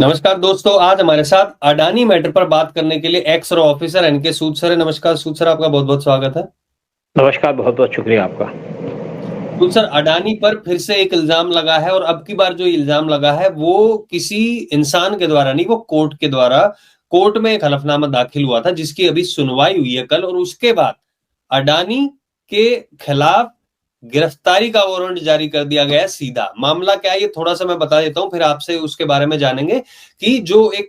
नमस्कार दोस्तों, आज हमारे साथ अडानी मैटर पर बात करने के लिए एक्स रो ऑफिसर एनके सूद सर है। नमस्कार सूद सर, आपका बहुत बहुत स्वागत है। नमस्कार, बहुत-बहुत शुक्रिया आपका। सूद सर, अडानी पर फिर से एक इल्जाम लगा है और अब की बार जो इल्जाम लगा है वो किसी इंसान के द्वारा नहीं, वो कोर्ट के द्वारा। कोर्ट में एक हलफनामा दाखिल हुआ था जिसकी अभी सुनवाई हुई है कल, और उसके बाद अडानी के खिलाफ गिरफ्तारी का वारंट जारी कर दिया गया है। सीधा मामला क्या है ये थोड़ा सा मैं बता देता हूं, फिर आपसे उसके बारे में जानेंगे कि जो एक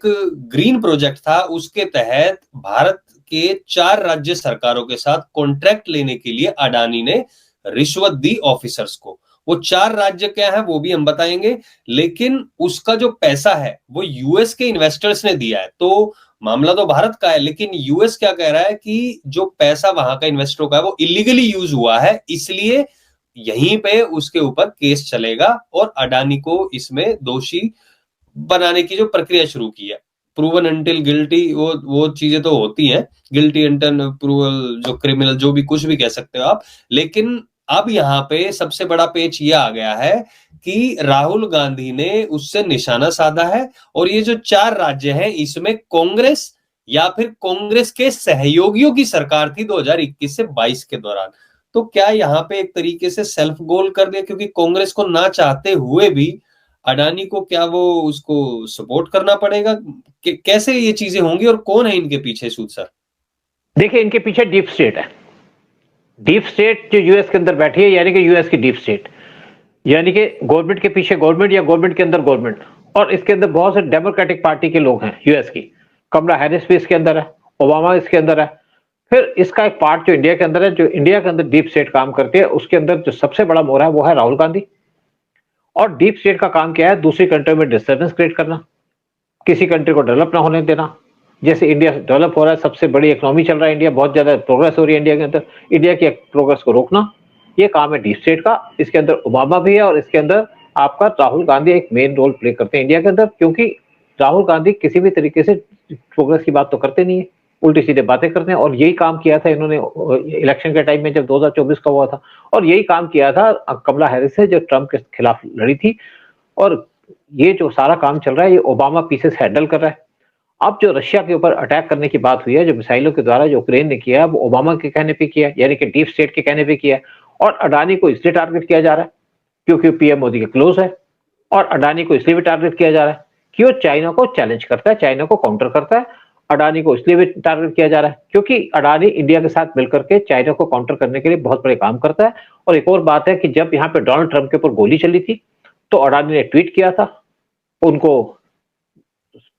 ग्रीन प्रोजेक्ट था उसके तहत भारत के 4 राज्य सरकारों के साथ कॉन्ट्रैक्ट लेने के लिए अडानी ने रिश्वत दी ऑफिसर्स को। वो 4 राज्य क्या है वो भी हम बताएंगे, लेकिन उसका जो पैसा है वो यूएस के इन्वेस्टर्स ने दिया है। तो मामला तो भारत का है, लेकिन यूएस क्या कह रहा है कि जो पैसा वहां का इन्वेस्टरों का है वो इलीगली यूज हुआ है, इसलिए यहीं पे उसके ऊपर केस चलेगा और अडानी को इसमें दोषी बनाने की जो प्रक्रिया शुरू की है। प्रूवन अंटिल गिल्टी, वो चीजें तो होती हैं, गिल्टी अंटिल प्रूवल, जो क्रिमिनल, जो भी कुछ भी कह सकते हो आप। लेकिन अब यहाँ पे सबसे बड़ा पेच ये आ गया है कि राहुल गांधी ने उससे निशाना साधा है, और ये जो 4 राज्य हैं इसमें कांग्रेस या फिर कांग्रेस के सहयोगियों की सरकार थी 2021 से 22 के दौरान। तो क्या यहाँ पे एक तरीके से सेल्फ गोल कर दिया, क्योंकि कांग्रेस को ना चाहते हुए भी अडानी को क्या वो उसको सपोर्ट करना पड़ेगा? कैसे ये चीजें होंगी और कौन है इनके पीछे सूद सर? देखिए, इनके पीछे डीप स्टेट है। डीप स्टेट जो यूएस के अंदर बैठी है, यानी कि यूएस की डीप स्टेट, यानी कि गवर्नमेंट के पीछे गवर्नमेंट या गवर्नमेंट के अंदर गवर्नमेंट। और इसके अंदर बहुत से डेमोक्रेटिक पार्टी के लोग हैं यूएस की। कमला हैरिस भी इसके अंदर है, ओबामा इसके अंदर है। फिर इसका एक पार्ट जो इंडिया के अंदर है, जो इंडिया के अंदर डीप स्टेट काम करती है, उसके अंदर जो सबसे बड़ा मोहरा है वो है राहुल गांधी। और डीप स्टेट का काम क्या है? दूसरी कंट्री में डिस्टर्बेंस क्रिएट करना, किसी कंट्री को डेवलप ना होने देना। जैसे इंडिया डेवलप हो रहा है, सबसे बड़ी इकोनॉमी चल रहा है इंडिया, बहुत ज्यादा प्रोग्रेस हो रही है इंडिया के अंदर, इंडिया की प्रोग्रेस को रोकना, ये काम है डीप स्टेट का। इसके अंदर ओबामा भी है और इसके अंदर आपका राहुल गांधी एक मेन रोल प्ले करते हैं इंडिया के अंदर, क्योंकि राहुल गांधी किसी भी तरीके से प्रोग्रेस की बात तो करते नहीं है, उल्टी सीधे बातें करते हैं। और यही काम किया था इन्होंने इलेक्शन के टाइम में जब 2024 का हुआ था, और यही काम किया था कमला हैरिस से जो ट्रंप के खिलाफ लड़ी थी। और ये जो सारा काम चल रहा है ये ओबामा पीछे से हैंडल कर रहा है। अब जो रशिया के ऊपर अटैक करने की बात हुई है, जो मिसाइलों के द्वारा जो यूक्रेन ने किया है, वो ओबामा के कहने पे किया है, यानी कि डीप स्टेट के कहने पे किया है। और अडानी को इसलिए टारगेट किया जा रहा है क्योंकि पीएम मोदी के क्लोज है। और अडानी को इसलिए भी टारगेट किया जा रहा है कि वो चाइना को चैलेंज करता है, चाइना को काउंटर करता है। अडानी को इसलिए भी टारगेट किया जा रहा है क्योंकि अडानी इंडिया के साथ मिलकर के चाइना को काउंटर करने के लिए बहुत बड़े काम करता है। और एक और बात है कि जब यहाँ पे डोनाल्ड ट्रंप के ऊपर गोली चली थी, तो अडानी ने ट्वीट किया था, उनको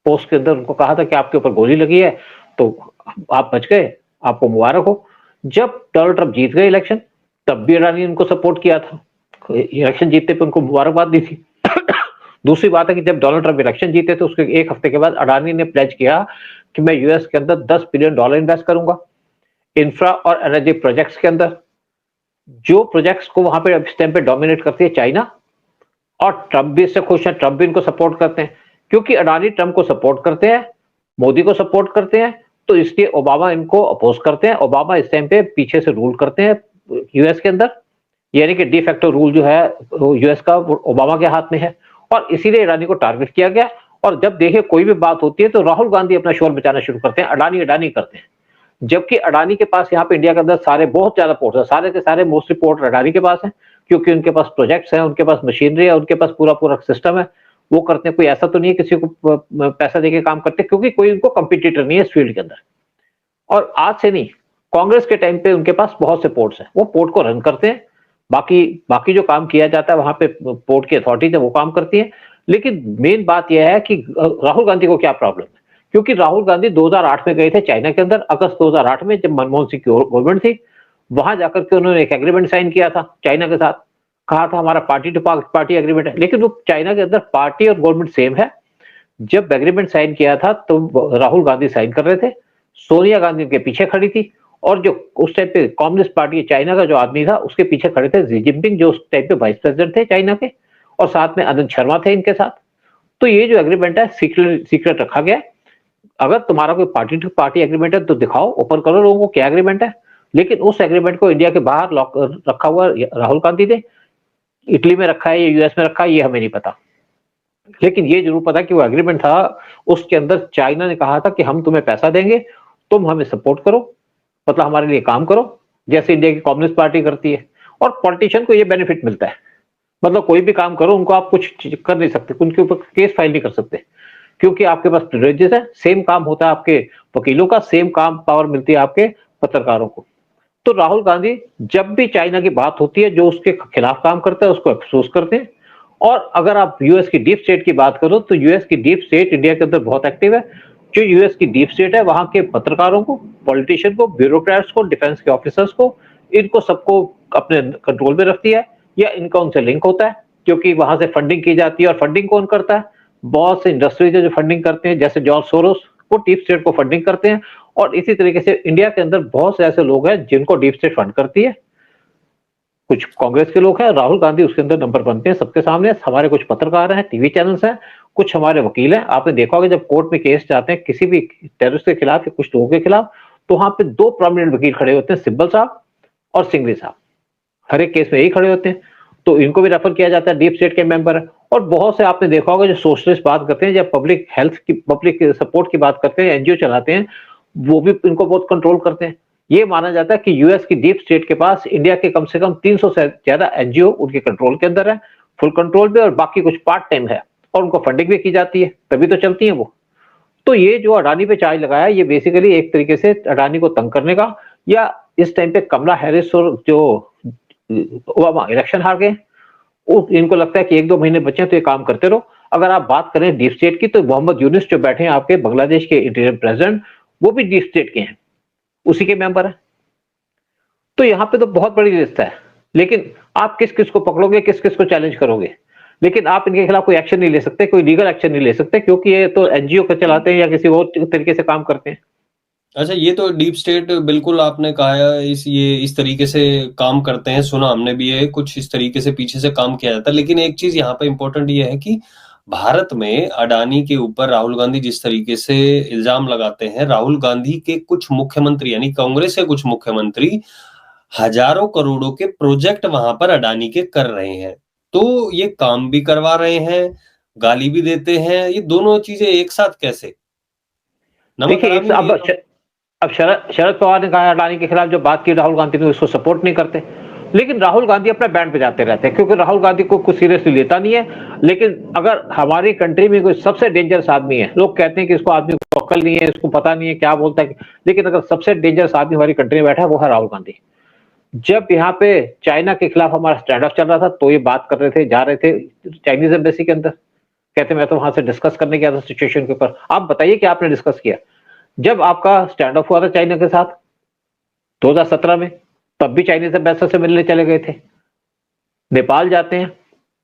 पोस्ट के अंदर उनको कहा था कि आपके ऊपर गोली लगी है, तो आप बच गए, आपको मुबारक हो। जब डोनाल्ड ट्रंप जीत गए इलेक्शन, तब भी अडानी ने उनको सपोर्ट किया था, इलेक्शन जीतने पे उनको मुबारकबाद दी थी। दूसरी बात है कि जब डोनाल्ड ट्रंप इलेक्शन जीते तो उसके एक हफ्ते के बाद अडानी ने प्लेज किया कि मैं यूएस के अंदर $10 बिलियन इन्वेस्ट करूंगा इंफ्रा और एनर्जी प्रोजेक्ट्स के अंदर, जो प्रोजेक्ट्स को वहां पे इस टाइम पे डोमिनेट करती है चाइना। और ट्रंप भी इससे खुश है, ट्रंप भी इनको सपोर्ट करते हैं, क्योंकि अडानी ट्रंप को सपोर्ट करते हैं, मोदी को सपोर्ट करते हैं, तो इसलिए ओबामा इनको अपोज करते हैं। ओबामा इस टाइम पे पीछे से रूल करते हैं यूएस के अंदर, यानी कि डी फैक्टो रूल जो है यूएस का ओबामा के हाथ में है। और इसीलिए अडानी को टारगेट किया गया। और जब देखिए कोई भी बात होती है तो राहुल गांधी अपना शोर बचाना शुरू करते हैं, अडानी अडानी करते हैं। जबकि अडानी के पास यहाँ पे इंडिया के अंदर सारे बहुत ज्यादा पोर्ट है, सारे के सारे मोस्टली पोर्ट अडानी के पास है, क्योंकि उनके पास प्रोजेक्ट्स हैं, उनके पास मशीनरी है, उनके पास पूरा पूरा सिस्टम है। वो करते हैं, कोई ऐसा तो नहीं है किसी को पैसा देके काम करते, क्योंकि कोई उनको कंपिटिटर नहीं है इस फील्ड के अंदर। और आज से नहीं, कांग्रेस के टाइम पे उनके पास बहुत से पोर्ट्स हैं, वो पोर्ट को रन करते हैं। बाकी बाकी जो काम किया जाता है वहां पे पोर्ट की अथॉरिटीज है वो काम करती है। लेकिन मेन बात यह है कि राहुल गांधी को क्या प्रॉब्लम है, क्योंकि राहुल गांधी 2008 में गए थे चाइना के अंदर, अगस्त 2008 में, जब मनमोहन सिंह की गवर्नमेंट थी। वहां जाकर के उन्होंने एक एग्रीमेंट साइन किया था चाइना के साथ, कहा था हमारा पार्टी टू पार्टी एग्रीमेंट है, लेकिन वो चाइना के अंदर पार्टी और गवर्नमेंट सेम है। जब एग्रीमेंट साइन किया था तो राहुल गांधी साइन कर रहे थे, सोनिया गांधी उनके पीछे खड़ी थी, और जो उस टाइम पे कम्युनिस्ट पार्टी चाइना का जो आदमी था उसके पीछे खड़े थे जी जिनपिंग, जो उस टाइम पे वाइस प्रेसिडेंट थे चाइना के, और साथ में आनंद शर्मा थे इनके साथ। तो ये जो एग्रीमेंट है सीक्रेट रखा गया। अगर तुम्हारा कोई पार्टी टू पार्टी एग्रीमेंट है तो दिखाओ, ओपन करो लोगों को क्या एग्रीमेंट है। लेकिन उस एग्रीमेंट को इंडिया के बाहर लॉक रखा हुआ राहुल गांधी ने, इटली में रखा है या यूएस में रखा है ये हमें नहीं पता। लेकिन ये जरूर पता कि वो एग्रीमेंट था, उसके अंदर चाइना ने कहा था कि हम तुम्हें पैसा देंगे, तुम हमें सपोर्ट करो, मतलब हमारे लिए काम करो, जैसे इंडिया की कम्युनिस्ट पार्टी करती है। और पॉलिटिशियन को ये बेनिफिट मिलता है, मतलब कोई भी काम करो, उनको आप कुछ कर नहीं सकते, उनके ऊपर केस फाइल नहीं कर सकते, क्योंकि आपके पास प्रिविलेजेस है। सेम काम होता है आपके वकीलों का, सेम काम पावर मिलती है आपके पत्रकारों को। तो राहुल गांधी जब भी चाइना की बात होती है, जो उसके खिलाफ काम करता है उसको अफसोस करते हैं। और अगर आप यूएस की डीप स्टेट की बात करो, तो यूएस की डीप स्टेट इंडिया के अंदर बहुत एक्टिव है। जो यूएस की डीप स्टेट है, वहां के पत्रकारों को, पॉलिटिशियन को, ब्यूरोक्रेट्स को, डिफेंस के ऑफिसर्स को, इनको सबको अपने कंट्रोल में रखती है, या इनका उनसे लिंक होता है, क्योंकि वहां से फंडिंग की जाती है। और फंडिंग कौन करता है? बहुत से इंडस्ट्रीज है जो फंडिंग करते हैं, जैसे जॉर्ज सोरोस, वो डीप स्टेट को फंडिंग करते हैं। और इसी तरीके से इंडिया के अंदर बहुत से ऐसे लोग हैं जिनको डीप स्टेट फंड करती है। कुछ कांग्रेस के लोग हैं, राहुल गांधी उसके अंदर नंबर बनते हैं सबके सामने। हमारे कुछ पत्रकार हैं, टीवी चैनल्स हैं, कुछ हमारे वकील हैं। आपने देखा होगा जब कोर्ट में केस जाते हैं किसी भी टेररिस्ट के खिलाफ या कुछ लोगों के खिलाफ, तो वहां पे दो प्रोमिनेंट वकील खड़े होते हैं, सिब्बल साहब और सिंघवी साहब। हर एक केस में यही खड़े होते हैं, तो इनको भी रेफर किया जाता है, डीप स्टेट के मेंबर है। और बहुत से आपने देखा होगा जो सोशलिस्ट बात करते हैं, जब पब्लिक हेल्थ की, पब्लिक सपोर्ट की बात करते हैं, एनजीओ चलाते हैं, वो भी इनको बहुत कंट्रोल करते हैं। ये माना जाता है कि यूएस की डीप स्टेट के पास इंडिया के कम से कम 300 से ज्यादा एनजीओ उनके कंट्रोल के अंदर है, फुल कंट्रोल पे, और बाकी कुछ पार्ट टाइम है, और उनको फंडिंग भी की जाती है, तभी तो चलती है वो। तो ये जो अडानी पे चार्ज लगाया, ये बेसिकली एक तरीके से अडानी को तंग करने का, या इस टाइम पे कमला हैरिस और जो ओबामा इलेक्शन हार गए, इनको लगता है कि 1-2 महीने बचे तो ये काम करते रहो। अगर आप बात करें डीप स्टेट की, तो मोहम्मद यूनुस जो बैठे हैं आपके बांग्लादेश के इंटीरियर प्रेसिडेंट, वो भी डीप स्टेट के हैं, उसी के मेंबर है। तो यहाँ पे तो बहुत बड़ी लिस्ट है, लेकिन आप किस किस को पकड़ोगे, किस किस को चैलेंज करोगे? लेकिन आप इनके खिलाफ कोई एक्शन नहीं ले सकते, कोई लीगल एक्शन नहीं ले सकते, क्योंकि ये तो एनजीओ का चलाते हैं या किसी और तरीके से काम करते हैं। अच्छा, ये तो डीप स्टेट बिल्कुल आपने कहा है, ये इस तरीके से काम करते हैं, सुना हमने भी है, कुछ इस तरीके से पीछे से काम किया जाता है। लेकिन एक चीज यहाँ पे इम्पोर्टेंट ये है कि भारत में अडानी के ऊपर राहुल गांधी जिस तरीके से इल्जाम लगाते हैं, राहुल गांधी के कुछ मुख्यमंत्री यानी कांग्रेस के कुछ मुख्यमंत्री हजारों करोड़ों के प्रोजेक्ट वहां पर अडानी के कर रहे हैं। तो ये काम भी करवा रहे हैं, गाली भी देते हैं, ये दोनों चीजें एक साथ कैसे? नमक देखिए, हरामी हुई है तो। अब शरद पवार ने कहा अडानी के खिलाफ जो बात की, राहुल गांधी ने उसको सपोर्ट नहीं करते। लेकिन राहुल गांधी अपने बैंड पे जाते रहते हैं, क्योंकि राहुल गांधी को कुछ सीरियसली लेता नहीं है। लेकिन अगर हमारी कंट्री में कोई सबसे डेंजरस आदमी है, लोग कहते हैं कि इसको आदमी को अक्ल नहीं है, इसको पता नहीं है क्या बोलता है, लेकिन अगर सबसे डेंजरस आदमी हमारी कंट्री में बैठा है, वो है राहुल गांधी। जब यहाँ पे चाइना के खिलाफ हमारा स्टैंड अप चल रहा था, तो ये बात कर रहे थे, जा रहे थे चाइनीज एम्बेसी के अंदर, कहते मैं तो वहां से डिस्कस करने गया था सिचुएशन के ऊपर। आप बताइए कि आपने डिस्कस किया? जब आपका स्टैंड ऑफ हुआ था चाइना के साथ 2017 में, तब भी चाइनीज एम्बेसडर से मिलने चले गए थे। नेपाल जाते हैं,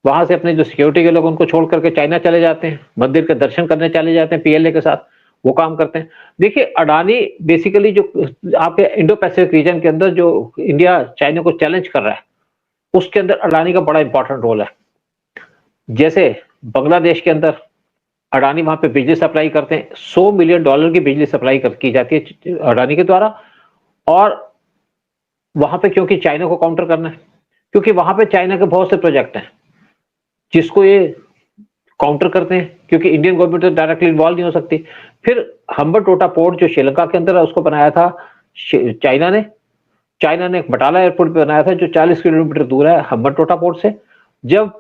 वहां से अपने जो सिक्योरिटी के लोग उनको छोड़ करके चाइना चले जाते हैं, मंदिर के दर्शन करने चले जाते हैं पीएलए के साथ, वो काम करते हैं। देखिए, अडानी बेसिकली जो आपके इंडो पैसिफिक रीजन के अंदर जो इंडिया चाइना को चैलेंज कर रहा है, उसके अंदर अडानी का बड़ा इंपॉर्टेंट रोल है। जैसे बांग्लादेश के अंदर अडानी वहां पे बिजली सप्लाई करते हैं, $100 मिलियन की बिजली सप्लाई की जाती है अडानी के द्वारा। और वहां पे क्योंकि चाइना को काउंटर करना है, क्योंकि वहां पे चाइना के बहुत से प्रोजेक्ट हैं जिसको ये काउंटर करते हैं, क्योंकि इंडियन गवर्नमेंट तो डायरेक्टली इन्वॉल्व नहीं हो सकती। फिर हम्बनटोटा पोर्ट जो श्रीलंका के अंदर है, उसको बनाया था चाइना ने। चाइना ने एक बटाला एयरपोर्ट पे बनाया था, जो 40 किलोमीटर दूर है हम्बनटोटा पोर्ट से। जब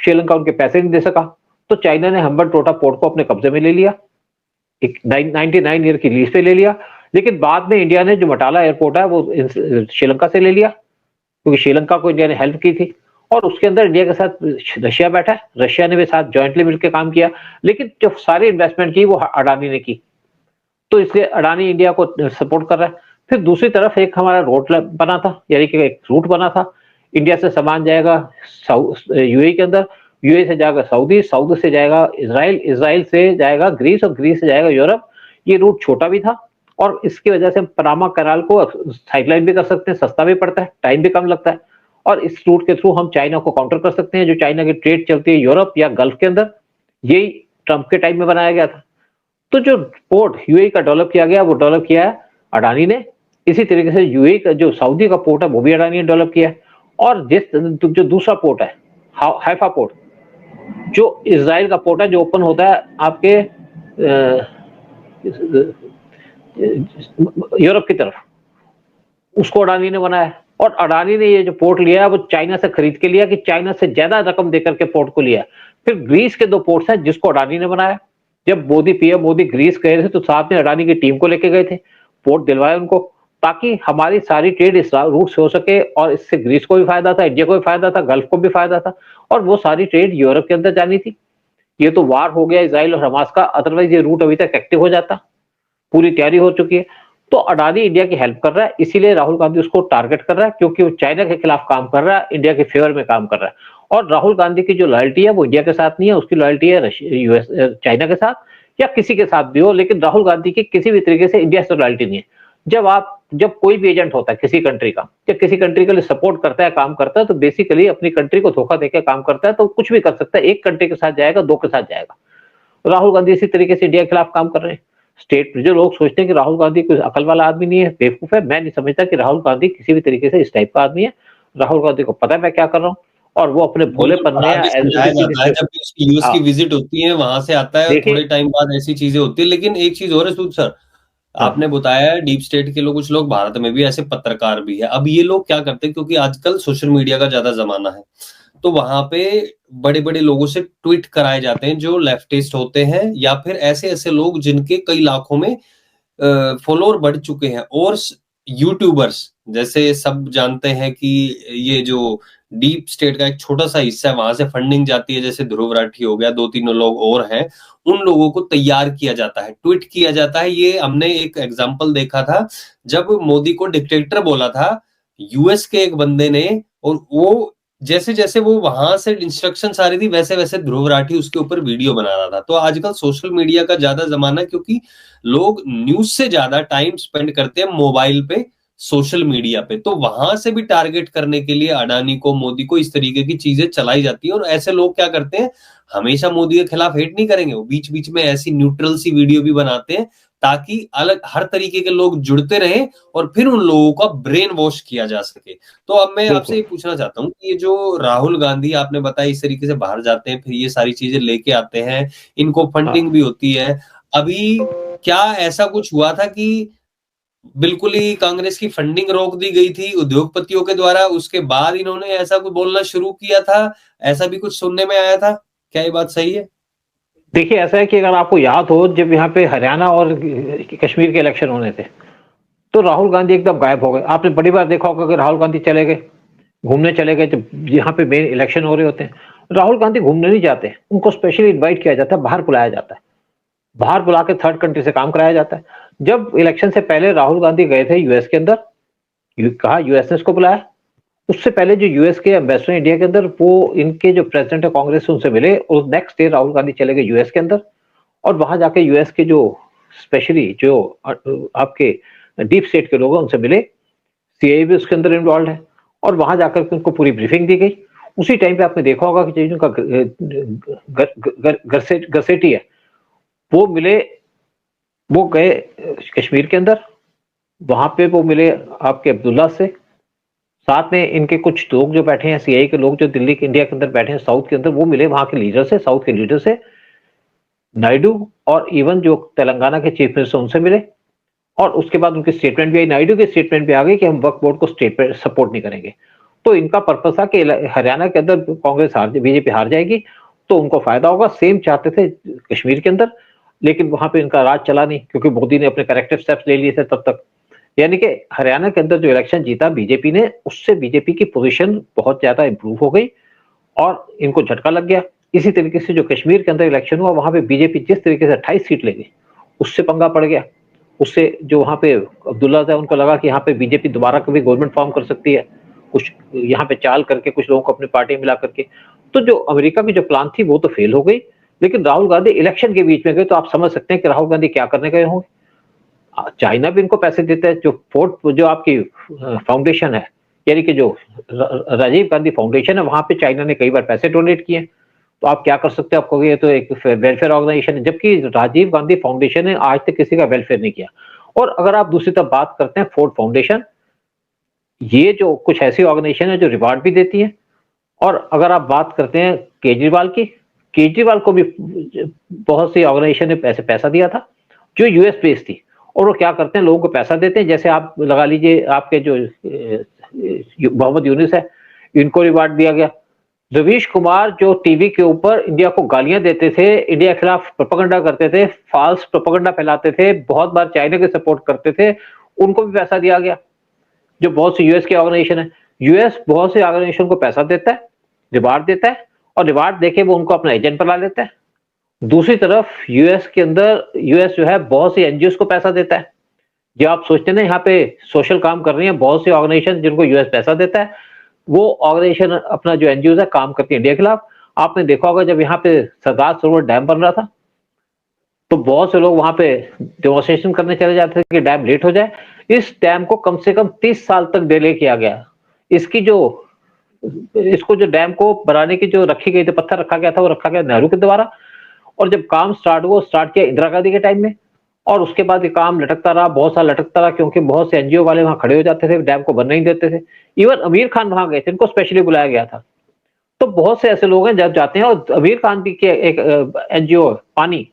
श्रीलंका उनके पैसे नहीं दे सका, तो चाइना ने हम्बनटोटा पोर्ट को अपने कब्जे में ले लिया, एक 99 ईयर की लीज पे ले लिया। लेकिन बाद में इंडिया ने जो बटाला एयरपोर्ट है वो श्रीलंका से ले लिया, क्योंकि श्रीलंका को इंडिया ने हेल्प की थी। और उसके अंदर इंडिया के साथ रशिया बैठा है, रशिया ने भी साथ ज्वाइंटली मिलकर काम किया। लेकिन जो सारी इन्वेस्टमेंट की वो अडानी ने की, तो इसलिए अडानी इंडिया को सपोर्ट कर रहा है। फिर दूसरी तरफ एक हमारा रोड बना था, यानी कि एक रूट बना था, इंडिया से सामान जाएगा यूएई के अंदर, यूएई से जाएगा सऊदी, सऊदी से जाएगा इसराइल, इसराइल से जाएगा ग्रीस, और ग्रीस से जाएगा यूरोप। ये रूट छोटा भी था, और इसकी वजह से हम पनामा कैनाल को साइडलाइन भी कर सकते हैं, सस्ता भी पड़ता है, टाइम भी कम लगता है। और इस रूट के थ्रू हम चाइना को काउंटर कर सकते हैं। जो चाइना की ट्रेड चलती है यूरोप या गल्फ के अंदर, यही ट्रंप के टाइम में बनाया गया था। तो जो पोर्ट यूएई का डेवलप किया गया, वो डेवलप किया है अडानी ने। इसी तरीके से यूएई का जो सऊदी का पोर्ट है, वो भी अडानी ने डेवलप किया है। और जिस जो दूसरा पोर्ट है, हैफा पोर्ट, जो इजराइल का पोर्ट है जो ओपन होता है आपके यूरोप की तरफ, उसको अडानी ने बनाया। और अडानी ने ये जो पोर्ट लिया है वो चाइना से खरीद के लिया, कि चाइना से ज्यादा रकम देकर के पोर्ट को लिया। फिर ग्रीस के 2 पोर्ट्स हैं जिसको अडानी ने बनाया। जब मोदी, पीएम मोदी ग्रीस गए थे तो साथ में अडानी की टीम को लेके गए थे, पोर्ट दिलवाए उनको, ताकि हमारी सारी ट्रेड इस रूट से हो सके। और इससे ग्रीस को भी फायदा था, इंडिया को भी फायदा था, गल्फ को भी फायदा था, और वो सारी ट्रेड यूरोप के अंदर जानी थी। ये तो वार हो गया इजराइल और हमास का, अदरवाइज ये रूट अभी तक एक्टिव हो जाता, पूरी तैयारी हो चुकी है। तो अडानी इंडिया की हेल्प कर रहा है, इसीलिए राहुल गांधी उसको टारगेट कर रहा है, क्योंकि वो चाइना के खिलाफ काम कर रहा है, इंडिया के फेवर में काम कर रहा है। और राहुल गांधी की जो लॉयल्टी है वो इंडिया के साथ नहीं है, उसकी लॉयल्टी है यूएस, चाइना के साथ, या किसी के साथ भी हो, लेकिन राहुल गांधी की किसी भी तरीके से इंडिया से लॉयल्टी नहीं है। जब कोई भी एजेंट होता है किसी कंट्री का, या किसी कंट्री के लिए सपोर्ट करता है, काम करता है, तो बेसिकली अपनी कंट्री को धोखा देकर काम करता है, तो कुछ भी कर सकता है। एक कंट्री के साथ जाएगा, 2 के साथ जाएगा। राहुल गांधी इसी तरीके से इंडिया के खिलाफ काम कर रहे हैं। स्टेट जो लोग सोचते हैं कि राहुल गांधी कोई अकल वाला आदमी नहीं है, बेवकूफ है, मैं नहीं समझता कि राहुल गांधी किसी भी तरीके से इस टाइप का आदमी है। राहुल गांधी को पता है मैं क्या कर रहा हूँ, और वो अपने वो तो भोलेपन में बाहर भी समझाया जाता है, जब भी उसकी यूएस की हाँ, विजिट होती है, वहां से आता है, थोड़े देखिए, टाइम बाद ऐसी चीजें होती है। लेकिन एक चीज और है सूद सर, हाँ, आपने बताया डीप स्टेट के लोग, कुछ लोग भारत में भी ऐसे पत्रकार भी है। अब ये लोग क्या करते हैं, क्योंकि आजकल सोशल मीडिया का ज्यादा जमाना है, तो वहां पे बड़े बड़े लोगों से ट्वीट कराए जाते हैं जो लेफ्टिस्ट होते हैं, या फिर ऐसे ऐसे लोग जिनके कई लाखों में फॉलोअर बढ़ चुके हैं। और यूट्यूबर्स, जैसे सब जानते हैं कि ये जो डीप स्टेट का एक छोटा सा हिस्सा है, वहां से फंडिंग जाती है, जैसे ध्रुव राठी हो गया, 2-3 लोग और हैं, उन लोगों को तैयार किया जाता है, ट्वीट किया जाता है। ये हमने एक एग्जांपल देखा था, जब मोदी को डिक्टेटर बोला था यूएस के एक बंदे ने, और वो जैसे जैसे वो वहां से इंस्ट्रक्शन आ रही थी, वैसे वैसे ध्रुव राठी उसके ऊपर वीडियो बना रहा था। तो आजकल सोशल मीडिया का ज्यादा जमाना है, क्योंकि लोग न्यूज से ज्यादा टाइम स्पेंड करते हैं मोबाइल पे, सोशल मीडिया पे। तो वहां से भी टारगेट करने के लिए अडानी को, मोदी को, इस तरीके की चीजें चलाई जाती है। और ऐसे लोग क्या करते हैं, हमेशा मोदी के खिलाफ हेट नहीं करेंगे, वो बीच बीच में ऐसी न्यूट्रल सी वीडियो भी बनाते हैं, ताकि अलग हर तरीके के लोग जुड़ते रहें, और फिर उन लोगों का ब्रेन वॉश किया जा सके। तो अब मैं आपसे बिल्कुल, ये पूछना चाहता हूँ कि ये जो राहुल गांधी आपने बताया, इस तरीके से बाहर जाते हैं, फिर ये सारी चीजें लेके आते हैं, इनको फंडिंग हाँ। भी होती है। अभी क्या ऐसा कुछ हुआ था कि बिल्कुल ही कांग्रेस की फंडिंग रोक दी गई थी उद्योगपतियों के द्वारा, उसके बाद इन्होंने ऐसा कुछ बोलना शुरू किया था? ऐसा भी कुछ सुनने में आया था, क्या ये बात सही है? देखिए, ऐसा है कि अगर आपको याद हो, जब यहाँ पे हरियाणा और कश्मीर के इलेक्शन होने थे, तो राहुल गांधी एकदम गायब हो गए। आपने बड़ी बार देखा होगा कि राहुल गांधी चले गए, घूमने चले गए, जब यहाँ पे मेन इलेक्शन हो रहे होते हैं। राहुल गांधी घूमने नहीं जाते, उनको स्पेशली इनवाइट किया जाता है, बाहर बुलाया जाता है, बाहर बुला के थर्ड कंट्री से काम कराया जाता है। जब इलेक्शन से पहले राहुल गांधी गए थे यूएस के अंदर, कहा यूएस ने उसको बुलाया। उससे पहले जो यूएस के एम्बेसडर इंडिया के अंदर, वो इनके जो प्रेसिडेंट है कांग्रेस, उनसे मिले, और नेक्स्ट डे राहुल गांधी चले गए यूएस के अंदर। और वहां जाके यूएस के जो स्पेशली जो आपके डीप स्टेट के लोग हैं उनसे मिले, सीआईए भी उसके अंदर इन्वॉल्व है, और वहां जाकर के उनको पूरी ब्रीफिंग दी गई। उसी टाइम पे आपने देखा होगा कि जो उनका गसेटी है, वो मिले, वो गए कश्मीर के अंदर, वहां पे वो मिले आपके अब्दुल्ला से, साथ में इनके कुछ लोग जो बैठे हैं सीआईए के लोग जो दिल्ली के इंडिया के अंदर बैठे हैं साउथ के अंदर, वो मिले वहां के लीडर से, साउथ के लीडर से, नायडू, और इवन जो तेलंगाना के चीफ मिनिस्टर उनसे मिले। और उसके बाद उनकी स्टेटमेंट भी आई, नायडू की स्टेटमेंट भी आ गई कि हम वक्फ बोर्ड को स्टेटमेंट सपोर्ट नहीं करेंगे। तो इनका पर्पस था कि हरियाणा के अंदर कांग्रेस बीजेपी हार जाएगी तो उनको फायदा होगा। सेम चाहते थे कश्मीर के अंदर, लेकिन वहां पे इनका राज चला नहीं, क्योंकि मोदी ने अपने करेक्टिव स्टेप्स ले लिए थे तब तक। यानी कि हरियाणा के अंदर जो इलेक्शन जीता बीजेपी ने, उससे बीजेपी की पोजीशन बहुत ज्यादा इंप्रूव हो गई और इनको झटका लग गया। इसी तरीके से जो कश्मीर के अंदर इलेक्शन हुआ, वहां पे बीजेपी जिस तरीके से 28 सीट ले गई, उससे पंगा पड़ गया। उससे जो वहां पे अब्दुल्ला था, उनको लगा कि यहाँ पे बीजेपी दोबारा कभी गवर्नमेंट फॉर्म कर सकती है, कुछ यहाँ पे चाल करके, कुछ लोगों को अपनी पार्टी में मिला करके। तो जो अमेरिका की जो प्लान थी वो तो फेल हो गई, लेकिन राहुल गांधी इलेक्शन के बीच में गए, तो आप समझ सकते हैं कि राहुल गांधी क्या करने गए होंगे। चाइना भी इनको पैसे देता है, जो फोर्ट जो आपकी फाउंडेशन है, यानी कि जो राजीव गांधी फाउंडेशन है, वहां पे चाइना ने कई बार पैसे डोनेट किए। तो आप क्या कर सकते हो, आपको ये तो एक वेलफेयर ऑर्गेनाइजेशन है, जबकि राजीव गांधी फाउंडेशन ने आज तक किसी का वेलफेयर नहीं किया। और अगर आप दूसरी तरफ बात करते हैं फोर्ड फाउंडेशन, ये जो कुछ ऐसी ऑर्गेनाइजेशन है जो रिवार्ड भी देती है, और अगर आप बात करते हैं केजरीवाल की, केजरीवाल को भी बहुत सी ऑर्गेनाइजेशन ने पैसा दिया था जो यूएस बेस्ड थी, और वो क्या करते हैं, लोगों को पैसा देते हैं। जैसे आप लगा लीजिए आपके जो मोहम्मद यूनुस है, इनको रिवार्ड दिया गया। रवीश कुमार जो टीवी के ऊपर इंडिया को गालियां देते थे, इंडिया के खिलाफ प्रोपेगेंडा करते थे, फाल्स प्रोपेगेंडा फैलाते थे, बहुत बार चाइना के सपोर्ट करते थे, उनको भी पैसा दिया गया। जो बहुत सी यूएस की ऑर्गेनाइजेशन है, यूएस बहुत से ऑर्गेनाइजेशन को पैसा देता है, रिवार्ड देता है, और रिवार्ड देके वो उनको अपना एजेंट बना लेता है। दूसरी तरफ यूएस के अंदर यूएस जो है बहुत सी एनजीओ को पैसा देता है। जो आप सोचते हैं ना यहाँ पे सोशल काम कर रही हैं बहुत सी ऑर्गेनाइजेशन जिनको यूएस पैसा देता है, वो ऑर्गेनाइजेशन अपना जो एनजीओ है काम करती है इंडिया के खिलाफ। आपने देखा होगा जब यहाँ पे सरदार सरोवर डैम बन रहा था तो बहुत से लोग वहां पे डेमोन्स्ट्रेशन करने चले जाते थे कि डैम लेट हो जाए। इस डैम को कम से कम 30 साल तक डिले किया गया। इसकी जो इसको जो डैम को बनाने की जो रखी गई थी, पत्थर रखा गया था, वो रखा गया नेहरू के द्वारा, और जब काम स्टार्ट हुआ स्टार्ट किया इंदिरा गांधी के टाइम में, और उसके बाद ये काम लटकता रहा, बहुत साल लटकता रहा, क्योंकि बहुत से एनजीओ वाले वहां खड़े हो जाते थे, डैम को बनने नहीं देते थे। इवन आमिर खान वहां गए थे, इनको स्पेशली बुलाया गया था। तो बहुत से ऐसे लोग हैं जब जाते हैं, और आमिर खान की एक एनजीओ पानी,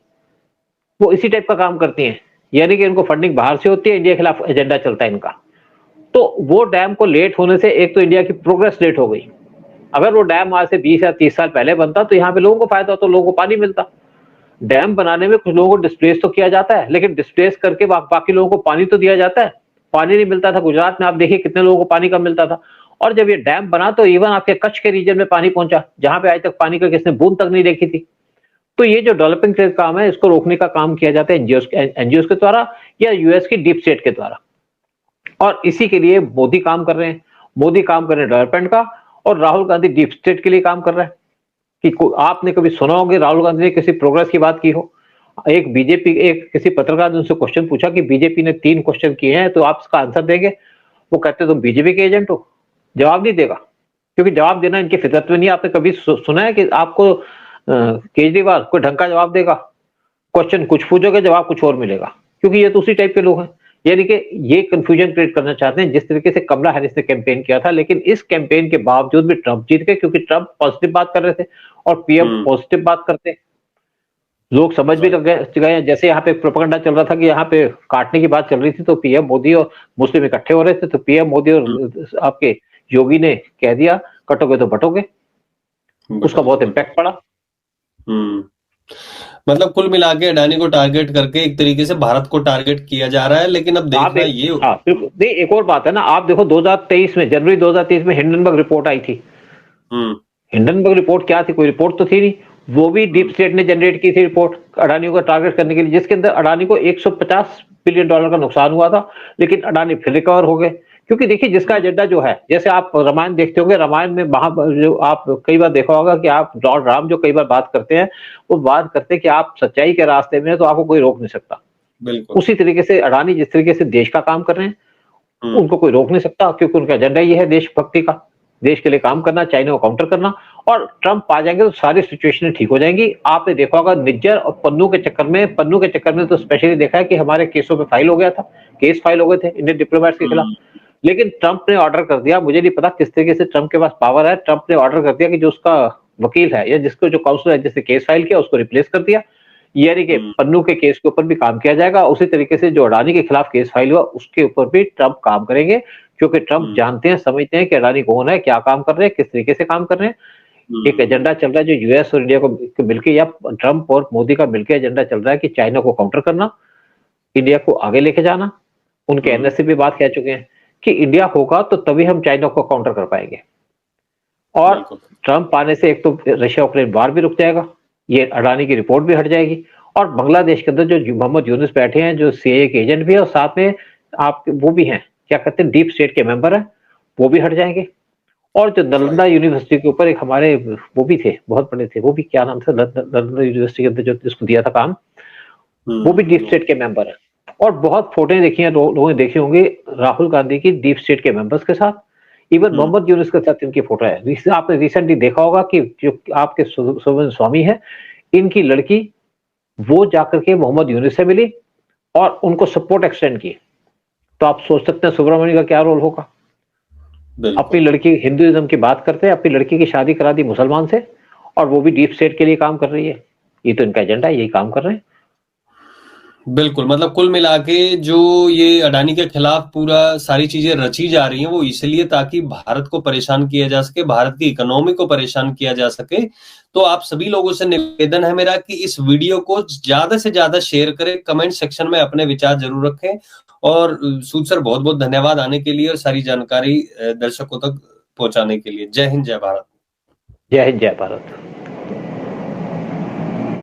वो इसी टाइप का काम करती हैं, यानी कि इनको फंडिंग बाहर से होती है, इंडिया के खिलाफ एजेंडा चलता है इनका। तो वो डैम को लेट होने से एक तो इंडिया की प्रोग्रेस लेट हो गई। अगर वो डैम आज से 20 या 30 साल पहले बनता तो यहाँ पे लोगों को फायदा होता, लोगों को पानी मिलता। डैम बनाने में कुछ लोगों को डिस्प्लेस तो किया जाता है, लेकिन डिस्प्लेस करके बाकी लोगों को पानी तो दिया जाता है। पानी नहीं मिलता था गुजरात में, आप देखिए कितने लोगों को पानी कम मिलता था। और जब ये डैम बना तो इवन आपके कच्छ के रीजन में पानी पहुंचा, जहां पे आज तक पानी का किसने बूंद तक नहीं देखी थी। तो ये जो डेवलपिंग ट्रेड काम है, इसको रोकने का काम किया जाता है एनजीओ के द्वारा या यूएस की डीप स्टेट के द्वारा। और इसी के लिए मोदी काम कर रहे हैं, मोदी काम कर रहे हैं डेवलपमेंट का, और राहुल गांधी डीप स्टेट के लिए काम कर रहा है। कि आपने कभी सुना होगा राहुल गांधी ने किसी प्रोग्रेस की बात की हो? एक बीजेपी एक किसी पत्रकार ने उनसे क्वेश्चन पूछा कि बीजेपी ने 3 क्वेश्चन किए हैं, तो आप इसका आंसर देंगे? वो कहते तुम बीजेपी के एजेंट हो। जवाब नहीं देगा, क्योंकि जवाब देना इनकी फितरत में नहीं। आपने कभी सुना है कि आपको केजरीवाल कोई ढंग का जवाब देगा? क्वेश्चन कुछ पूछोगे, जवाब कुछ और मिलेगा, क्योंकि ये तो उसी टाइप के लोग हैं। यानी कि ये कंफ्यूजन क्रिएट करना चाहते हैं, जिस तरीके से कमला हैरिस ने कैंपेन किया था। लेकिन इस कैंपेन के बावजूद भी ट्रंप जीत गए, क्योंकि ट्रंप पॉजिटिव बात कर रहे थे, और पीएम पॉजिटिव बात करते हैं। लोग समझ भी लग गए। जैसे यहाँ पे प्रोपेगेंडा चल रहा था कि यहाँ पे काटने की बात चल रही थी, तो पीएम मोदी और मुस्लिम इकट्ठे हो रहे थे, तो पीएम मोदी और आपके योगी ने कह दिया कटोगे तो बटोगे। उसका बहुत इम्पैक्ट पड़ा। मतलब कुल मिला के अडानी को टारगेट करके एक तरीके से भारत को टारगेट किया जा रहा है। लेकिन अब देखना ये नहीं, एक और बात है ना, आप देखो 2023 में, जनवरी 2023 में हिंडनबर्ग रिपोर्ट आई थी। हिंडनबर्ग रिपोर्ट क्या थी? कोई रिपोर्ट तो थी नहीं, वो भी डीप स्टेट ने जनरेट की थी रिपोर्ट अडानी को टारगेट करने के लिए, जिसके अंदर अडानी को $150 बिलियन का नुकसान हुआ था। लेकिन अडानी फिर रिकवर हो गए, क्योंकि देखिए जिसका एजेंडा जो है, जैसे आप रामायण देखते होंगे, रामायण में जो आप कई बार देखा होगा कि आप लॉर्ड राम जो कई बार बात करते हैं, वो बात करते हैं कि आप सच्चाई के रास्ते में है तो आपको कोई रोक नहीं सकता। बिल्कुल उसी तरीके से अडानी जिस तरीके से देश का काम कर रहे हैं, उनको कोई रोक नहीं सकता, क्योंकि उनका एजेंडा ये है देशभक्ति का, देश के लिए काम करना, चाइना को काउंटर करना। और ट्रंप आ जाएंगे तो सारी सिचुएशन ठीक हो जाएंगी। आपने देखा होगा निज्जर और पन्नू के चक्कर में तो स्पेशली देखा है कि हमारे केसों पे फाइल हो गया था, केस फाइल हो गए थे इंडियन डिप्लोमेट्स के खिलाफ। लेकिन ट्रंप ने ऑर्डर कर दिया, मुझे नहीं पता किस तरीके से ट्रंप के पास पावर है, ट्रंप ने ऑर्डर कर दिया कि जो उसका वकील है या जिसको जो काउंसिल है जिसने केस फाइल किया, उसको रिप्लेस कर दिया। यानी कि पन्नू के केस के ऊपर भी काम किया जाएगा। उसी तरीके से जो अडानी के खिलाफ केस फाइल हुआ, उसके ऊपर भी ट्रंप काम करेंगे, क्योंकि ट्रंप जानते हैं, समझते हैं कि अडानी कौन है, क्या काम कर रहे हैं, किस तरीके से काम कर रहे हैं। एक एजेंडा चल रहा है जो यूएस और इंडिया को मिलकर, या ट्रंप और मोदी का मिलकर एजेंडा चल रहा है कि चाइना को काउंटर करना, इंडिया को आगे लेके जाना। उनके एनएस से भी बात कह चुके हैं कि इंडिया होगा तो तभी हम चाइना को काउंटर कर पाएंगे। और ट्रंप आने से एक तो रशिया यूक्रेन वार भी रुक जाएगा, ये अडानी की रिपोर्ट भी हट जाएगी, और बांग्लादेश के अंदर जो मोहम्मद यूनुस बैठे हैं, जो सीआईए के एजेंट भी है, और साथ में आप वो भी हैं, क्या कहते हैं, डीप स्टेट के मेंबर हैं, वो भी हट जाएंगे। और जो नालंदा यूनिवर्सिटी के ऊपर एक हमारे वो भी थे, बहुत बड़े थे, वो भी क्या नाम था, नालंदा यूनिवर्सिटी के अंदर जो जिसको दिया था काम, वो भी डीप स्टेट के मेंबर है। और बहुत फोटो देखी हैं, लोगों ने देखी होंगे राहुल गांधी की डीप स्टेट के मेंबर्स के साथ, इवन मोहम्मद यूनुस के साथ इनकी फोटो है। आपने रिसेंटली देखा होगा कि जो आपके सुब्रमण्यम स्वामी है, इनकी लड़की वो जाकर के मोहम्मद यूनुस से मिली और उनको सपोर्ट एक्सटेंड की। तो आप सोच सकते हैं सुब्रमण्यम का क्या रोल होगा। अपनी लड़की हिंदुइज्म की बात करते हैं, अपनी लड़की की शादी करा दी मुसलमान से, और वो भी डीप स्टेट के लिए काम कर रही है। ये तो इनका एजेंडा है, यही काम कर रहे हैं। बिल्कुल, मतलब कुल मिला के जो ये अडानी के खिलाफ पूरा सारी चीजें रची जा रही हैं वो इसलिए ताकि भारत को परेशान किया जा सके, भारत की इकोनॉमी को परेशान किया जा सके। तो आप सभी लोगों से निवेदन है मेरा कि इस वीडियो को ज्यादा से ज्यादा शेयर करें, कमेंट सेक्शन में अपने विचार जरूर रखें। और सूद सर बहुत बहुत धन्यवाद आने के लिए और सारी जानकारी दर्शकों तक पहुंचाने के लिए। जय हिंद, जय भारत। जय हिंद, जय भारत।